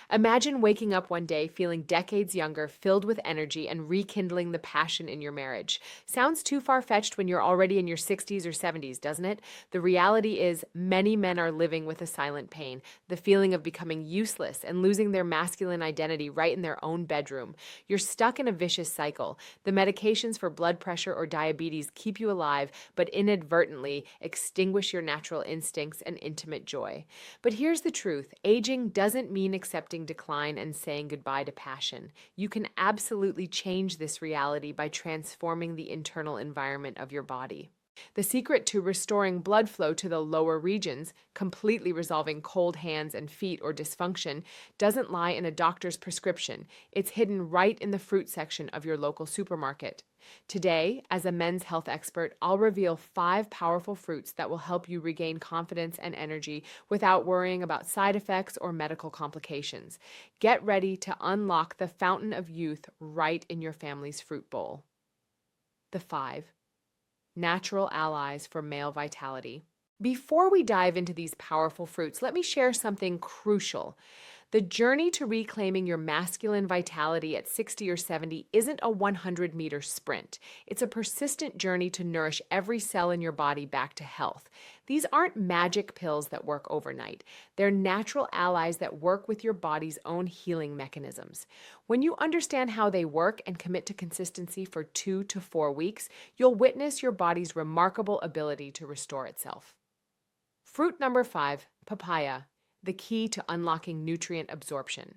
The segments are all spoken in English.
Imagine waking up one day feeling decades younger, filled with energy, and rekindling the passion in your marriage. Sounds too far-fetched when you're already in your 60s or 70s, doesn't it? The reality is, many men are living with a silent pain, the feeling of becoming useless and losing their masculine identity right in their own bedroom. You're stuck in a vicious cycle. The medications for blood pressure or diabetes keep you alive, but inadvertently extinguish your natural instincts and intimate joy. But here's the truth: aging doesn't mean accepting decline and saying goodbye to passion. You can absolutely change this reality by transforming the internal environment of your body. The secret to restoring blood flow to the lower regions, completely resolving cold hands and feet or dysfunction, doesn't lie in a doctor's prescription. It's hidden right in the fruit section of your local supermarket. Today, as a men's health expert, I'll reveal 5 powerful fruits that will help you regain confidence and energy without worrying about side effects or medical complications. Get ready to unlock the fountain of youth right in your family's fruit bowl. The 5 natural allies for male vitality. Before we dive into these powerful fruits, let me share something crucial. The journey to reclaiming your masculine vitality at 60 or 70 isn't a 100-meter sprint. It's a persistent journey to nourish every cell in your body back to health. These aren't magic pills that work overnight. They're natural allies that work with your body's own healing mechanisms. When you understand how they work and commit to consistency for 2 to 4 weeks, you'll witness your body's remarkable ability to restore itself. Fruit number 5, papaya, the key to unlocking nutrient absorption.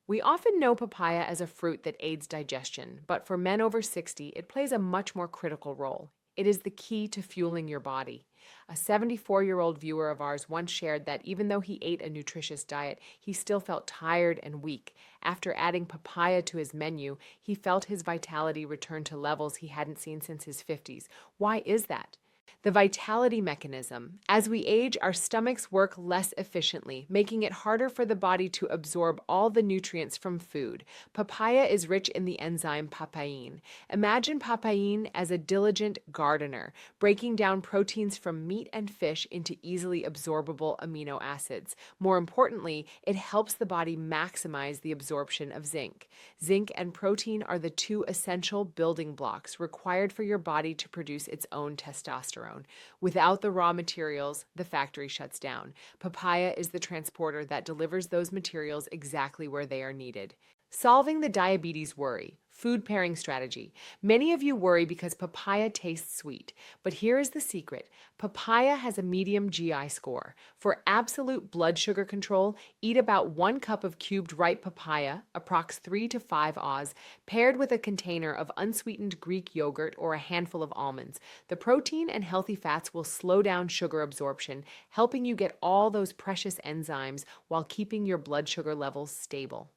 We often know papaya as a fruit that aids digestion, but for men over 60, it plays a much more critical role. It is the key to fueling your body. A 74-year-old viewer of ours once shared that even though he ate a nutritious diet, he still felt tired and weak. After adding papaya to his menu, he felt his vitality return to levels he hadn't seen since his 50s. Why is that? The vitality mechanism. As we age, our stomachs work less efficiently, making it harder for the body to absorb all the nutrients from food. Papaya is rich in the enzyme papain. Imagine papain as a diligent gardener, breaking down proteins from meat and fish into easily absorbable amino acids. More importantly, it helps the body maximize the absorption of zinc. Zinc and protein are the 2 essential building blocks required for your body to produce its own testosterone. Without the raw materials, the factory shuts down. Papaya is the transporter that delivers those materials exactly where they are needed. Solving the diabetes worry. Food pairing strategy. Many of you worry because papaya tastes sweet, but here is the secret. Papaya has a medium GI score. For absolute blood sugar control, eat about 1 cup of cubed ripe papaya, approx 3 to 5 Oz, paired with a container of unsweetened Greek yogurt or a handful of almonds. The protein and healthy fats will slow down sugar absorption, helping you get all those precious enzymes while keeping your blood sugar levels stable.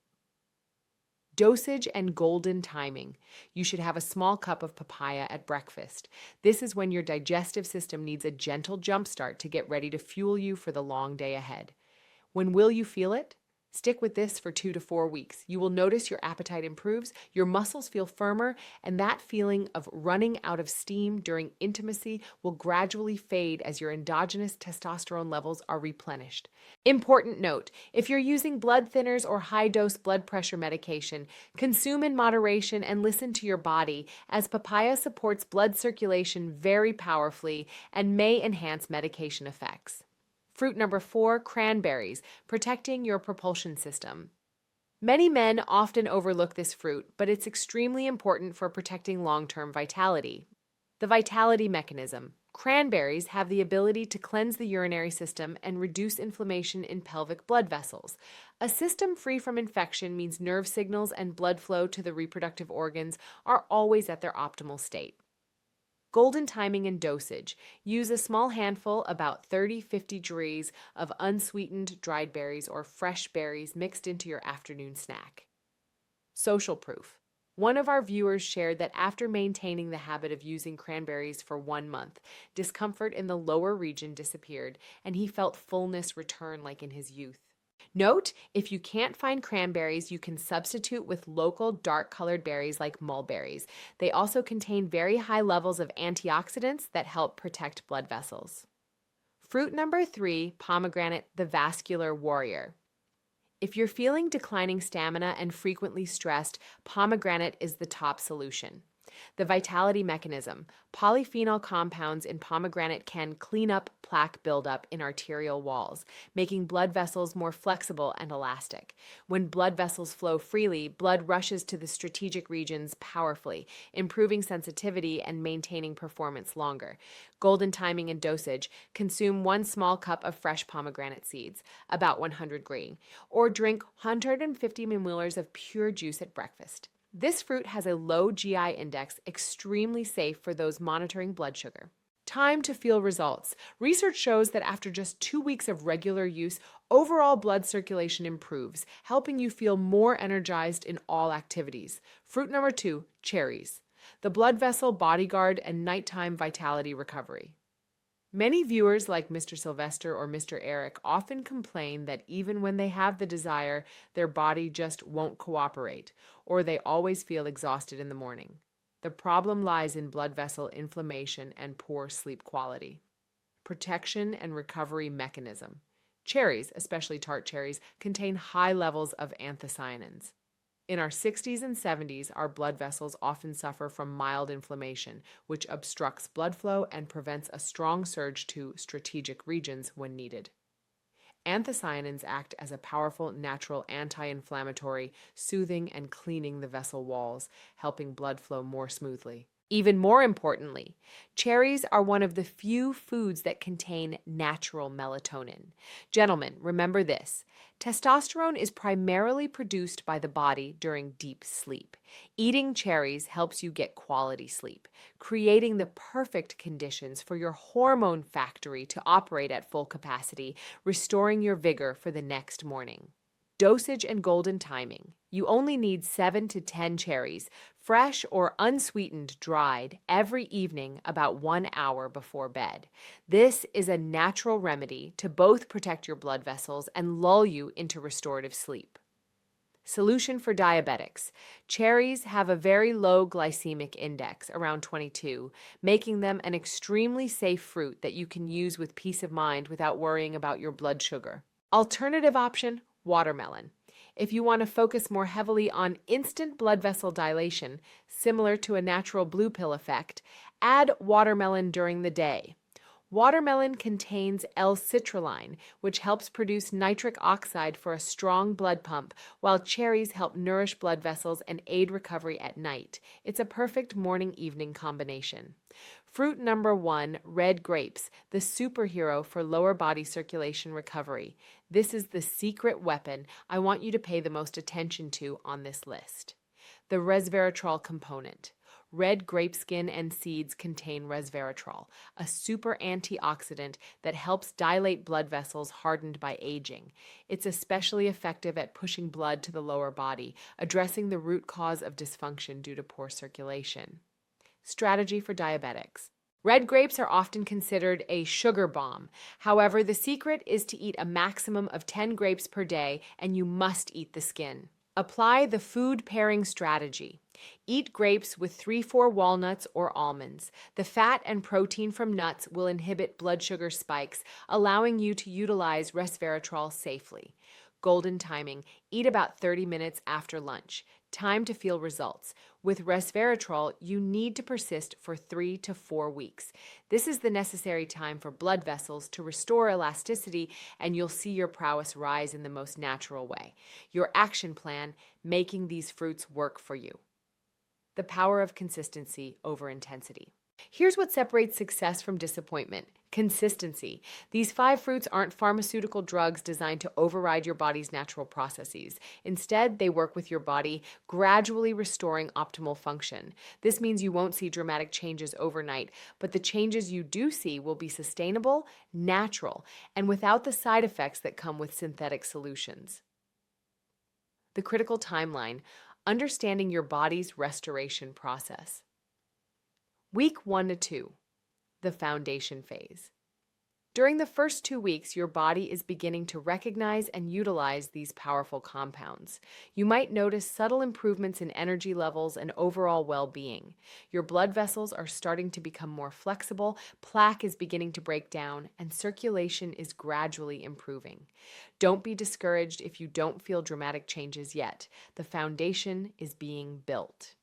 Dosage and golden timing. You should have a small cup of papaya at breakfast. This is when your digestive system needs a gentle jumpstart to get ready to fuel you for the long day ahead. When will you feel it? Stick with this for 2 to 4 weeks. You will notice your appetite improves, your muscles feel firmer, and that feeling of running out of steam during intimacy will gradually fade as your endogenous testosterone levels are replenished. Important note: if you're using blood thinners or high-dose blood pressure medication, consume in moderation and listen to your body, as papaya supports blood circulation very powerfully and may enhance medication effects. Fruit number 4, cranberries, protecting your propulsion system. Many men often overlook this fruit, but it's extremely important for protecting long-term vitality. The vitality mechanism. Cranberries have the ability to cleanse the urinary system and reduce inflammation in pelvic blood vessels. A system free from infection means nerve signals and blood flow to the reproductive organs are always at their optimal state. Golden timing and dosage. Use a small handful, about 30-50 degrees, of unsweetened dried berries or fresh berries mixed into your afternoon snack. Social proof. One of our viewers shared that after maintaining the habit of using cranberries for 1 month, discomfort in the lower region disappeared and he felt fullness return like in his youth. Note, if you can't find cranberries, you can substitute with local dark-colored berries like mulberries. They also contain very high levels of antioxidants that help protect blood vessels. Fruit number 3, pomegranate, the vascular warrior. If you're feeling declining stamina and frequently stressed, pomegranate is the top solution. The vitality mechanism. Polyphenol compounds in pomegranate can clean up plaque buildup in arterial walls, making blood vessels more flexible and elastic. When blood vessels flow freely, blood rushes to the strategic regions powerfully, improving sensitivity and maintaining performance longer. Golden timing and dosage. Consume 1 small cup of fresh pomegranate seeds, about 100 green, or drink 150 milliliters of pure juice at breakfast. This fruit has a low GI index, extremely safe for those monitoring blood sugar. Time to feel results. Research shows that after just 2 weeks of regular use, overall blood circulation improves, helping you feel more energized in all activities. Fruit number 2, cherries. The blood vessel bodyguard and nighttime vitality recovery. Many viewers, like Mr. Sylvester or Mr. Eric, often complain that even when they have the desire, their body just won't cooperate, or they always feel exhausted in the morning. The problem lies in blood vessel inflammation and poor sleep quality. Protection and recovery mechanism. Cherries, especially tart cherries, contain high levels of anthocyanins. In our 60s and 70s, our blood vessels often suffer from mild inflammation, which obstructs blood flow and prevents a strong surge to strategic regions when needed. Anthocyanins act as a powerful natural anti-inflammatory, soothing and cleaning the vessel walls, helping blood flow more smoothly. Even more importantly, cherries are one of the few foods that contain natural melatonin. Gentlemen, remember this. Testosterone is primarily produced by the body during deep sleep. Eating cherries helps you get quality sleep, creating the perfect conditions for your hormone factory to operate at full capacity, restoring your vigor for the next morning. Dosage and golden timing. You only need 7 to 10 cherries, fresh or unsweetened, dried, every evening about 1 hour before bed. This is a natural remedy to both protect your blood vessels and lull you into restorative sleep. Solution for diabetics. Cherries have a very low glycemic index, around 22, making them an extremely safe fruit that you can use with peace of mind without worrying about your blood sugar. Alternative option, watermelon. If you want to focus more heavily on instant blood vessel dilation, similar to a natural blue pill effect, add watermelon during the day. Watermelon contains L-citrulline, which helps produce nitric oxide for a strong blood pump, while cherries help nourish blood vessels and aid recovery at night. It's a perfect morning-evening combination. Fruit number 1, red grapes, the superhero for lower body circulation recovery. This is the secret weapon I want you to pay the most attention to on this list. The resveratrol component. Red grape skin and seeds contain resveratrol, a super antioxidant that helps dilate blood vessels hardened by aging. It's especially effective at pushing blood to the lower body, addressing the root cause of dysfunction due to poor circulation. Strategy for diabetics. Red grapes are often considered a sugar bomb. However, the secret is to eat a maximum of 10 grapes per day, and you must eat the skin. Apply the food pairing strategy. Eat grapes with 3-4 walnuts or almonds. The fat and protein from nuts will inhibit blood sugar spikes, allowing you to utilize resveratrol safely. Golden timing. Eat about 30 minutes after lunch. Time to feel results. With resveratrol, you need to persist for 3 to 4 weeks. This is the necessary time for blood vessels to restore elasticity, and you'll see your prowess rise in the most natural way. Your action plan, making these fruits work for you. The power of consistency over intensity. Here's what separates success from disappointment. Consistency. These 5 fruits aren't pharmaceutical drugs designed to override your body's natural processes. Instead, they work with your body, gradually restoring optimal function. This means you won't see dramatic changes overnight, but the changes you do see will be sustainable, natural, and without the side effects that come with synthetic solutions. The critical timeline. Understanding your body's restoration process. Week 1 to 2, the foundation phase. During the first 2 weeks, your body is beginning to recognize and utilize these powerful compounds. You might notice subtle improvements in energy levels and overall well being. Your blood vessels are starting to become more flexible, plaque is beginning to break down, and circulation is gradually improving. Don't be discouraged if you don't feel dramatic changes yet. The foundation is being built.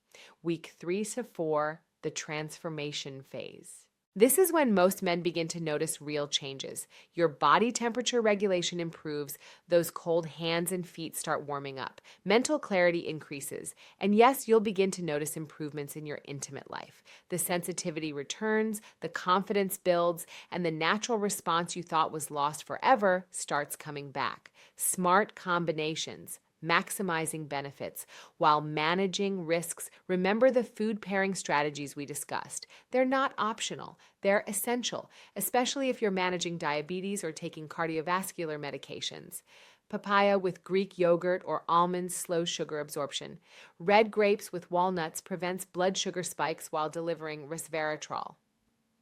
Week 3 to 4, the transformation phase. This is when most men begin to notice real changes. Your body temperature regulation improves, those cold hands and feet start warming up, mental clarity increases, and yes, you'll begin to notice improvements in your intimate life. The sensitivity returns, the confidence builds, and the natural response you thought was lost forever starts coming back. Smart combinations. Maximizing benefits while managing risks. Remember the food pairing strategies we discussed. They're not optional, they're essential, especially if you're managing diabetes or taking cardiovascular medications. Papaya with Greek yogurt or almonds slows sugar absorption. Red grapes with walnuts prevents blood sugar spikes while delivering resveratrol.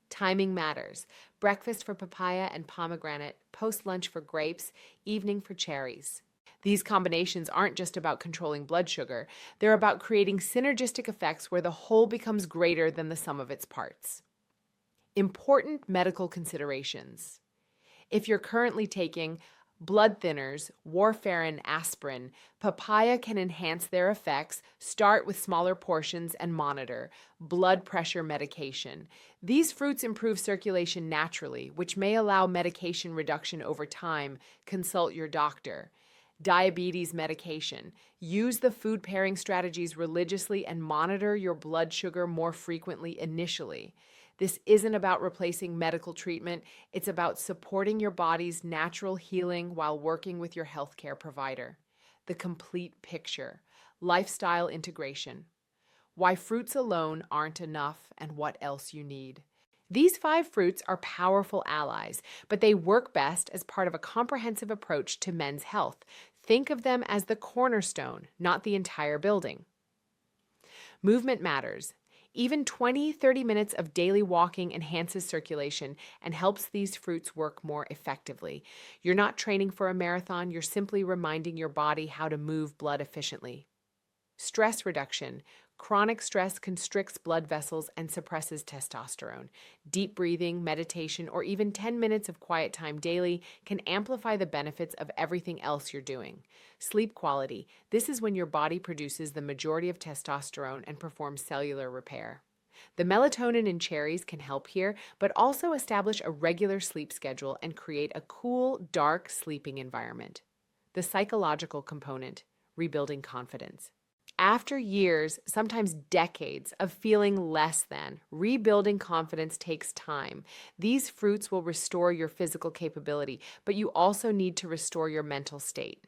Timing matters. Breakfast for papaya and pomegranate, post-lunch for grapes, evening for cherries. These combinations aren't just about controlling blood sugar, they're about creating synergistic effects where the whole becomes greater than the sum of its parts. Important medical considerations. If you're currently taking blood thinners, warfarin, aspirin, papaya can enhance their effects. Start with smaller portions and monitor. Blood pressure medication. These fruits improve circulation naturally, which may allow medication reduction over time. Consult your doctor. Diabetes medication. Use the food pairing strategies religiously and monitor your blood sugar more frequently initially. This isn't about replacing medical treatment, it's about supporting your body's natural healing while working with your healthcare provider. The complete picture. Lifestyle integration. Why fruits alone aren't enough and what else you need. These 5 fruits are powerful allies, but they work best as part of a comprehensive approach to men's health. Think of them as the cornerstone, not the entire building. Movement matters. Even 20-30 minutes of daily walking enhances circulation and helps these fruits work more effectively. You're not training for a marathon, you're simply reminding your body how to move blood efficiently. Stress reduction. Chronic stress constricts blood vessels and suppresses testosterone. Deep breathing, meditation, or even 10 minutes of quiet time daily can amplify the benefits of everything else you're doing. Sleep quality. This is when your body produces the majority of testosterone and performs cellular repair. The melatonin in cherries can help here, but also establish a regular sleep schedule and create a cool, dark sleeping environment. The psychological component. Rebuilding confidence. After years, sometimes decades, of feeling less than, rebuilding confidence takes time. These fruits will restore your physical capability, but you also need to restore your mental state.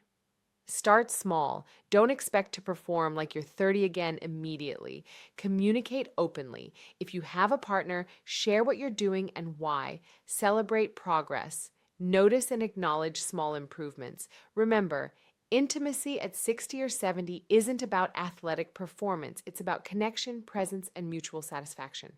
Start small. Don't expect to perform like you're 30 again immediately. Communicate openly. If you have a partner, share what you're doing and why. Celebrate progress. Notice and acknowledge small improvements. Remember, intimacy at 60 or 70 isn't about athletic performance. It's about connection, presence, and mutual satisfaction.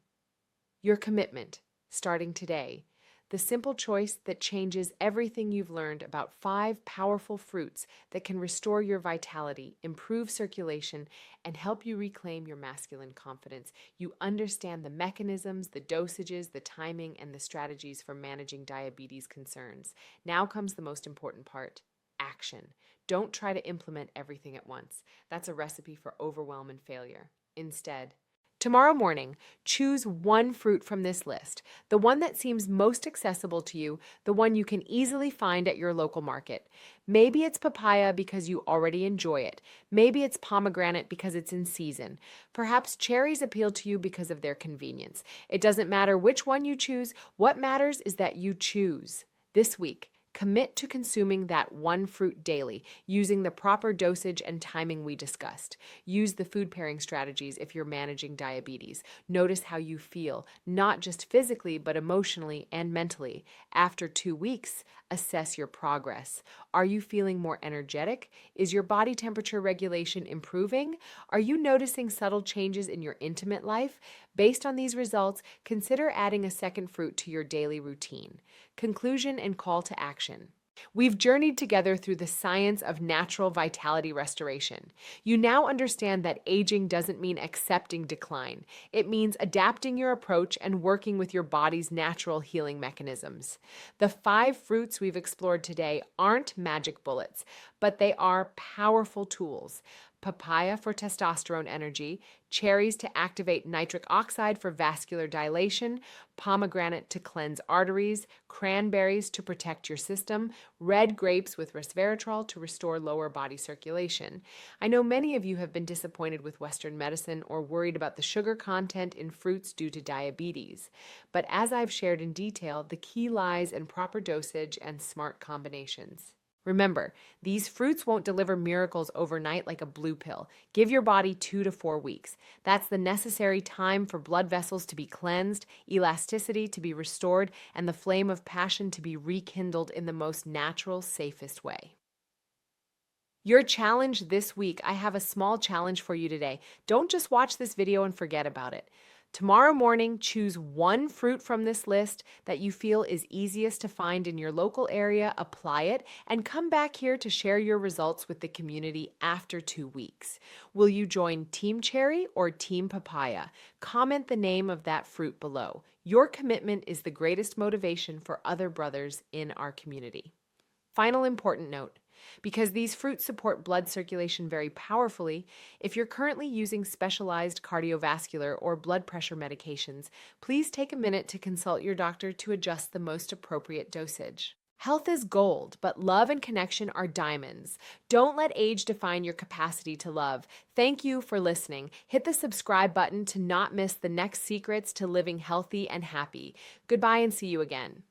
Your commitment, starting today. The simple choice that changes everything you've learned about 5 powerful fruits that can restore your vitality, improve circulation, and help you reclaim your masculine confidence. You understand the mechanisms, the dosages, the timing, and the strategies for managing diabetes concerns. Now comes the most important part. Action. Don't try to implement everything at once. That's a recipe for overwhelm and failure. Instead, tomorrow morning, choose one fruit from this list, the one that seems most accessible to you, the one you can easily find at your local market. Maybe it's papaya because you already enjoy it. Maybe it's pomegranate because it's in season. Perhaps cherries appeal to you because of their convenience. It doesn't matter which one you choose. What matters is that you choose. This week, commit to consuming that one fruit daily, using the proper dosage and timing we discussed. Use the food pairing strategies if you're managing diabetes. Notice how you feel, not just physically, but emotionally and mentally. After 2 weeks, assess your progress. Are you feeling more energetic? Is your body temperature regulation improving? Are you noticing subtle changes in your intimate life? Based on these results, consider adding a second fruit to your daily routine. Conclusion and call to action. We've journeyed together through the science of natural vitality restoration. You now understand that aging doesn't mean accepting decline. It means adapting your approach and working with your body's natural healing mechanisms. The 5 fruits we've explored today aren't magic bullets, but they are powerful tools. Papaya for testosterone energy, cherries to activate nitric oxide for vascular dilation, pomegranate to cleanse arteries, cranberries to protect your system, red grapes with resveratrol to restore lower body circulation. I know many of you have been disappointed with Western medicine or worried about the sugar content in fruits due to diabetes. But as I've shared in detail, the key lies in proper dosage and smart combinations. Remember, these fruits won't deliver miracles overnight like a blue pill. Give your body 2 to 4 weeks. That's the necessary time for blood vessels to be cleansed, elasticity to be restored, and the flame of passion to be rekindled in the most natural, safest way. Your challenge this week, I have a small challenge for you today. Don't just watch this video and forget about it. Tomorrow morning, choose 1 fruit from this list that you feel is easiest to find in your local area, apply it, and come back here to share your results with the community after 2 weeks. Will you join Team Cherry or Team Papaya? Comment the name of that fruit below. Your commitment is the greatest motivation for other brothers in our community. Final important note. Because these fruits support blood circulation very powerfully, if you're currently using specialized cardiovascular or blood pressure medications, please take a minute to consult your doctor to adjust the most appropriate dosage. Health is gold, but love and connection are diamonds. Don't let age define your capacity to love. Thank you for listening. Hit the subscribe button to not miss the next secrets to living healthy and happy. Goodbye and see you again.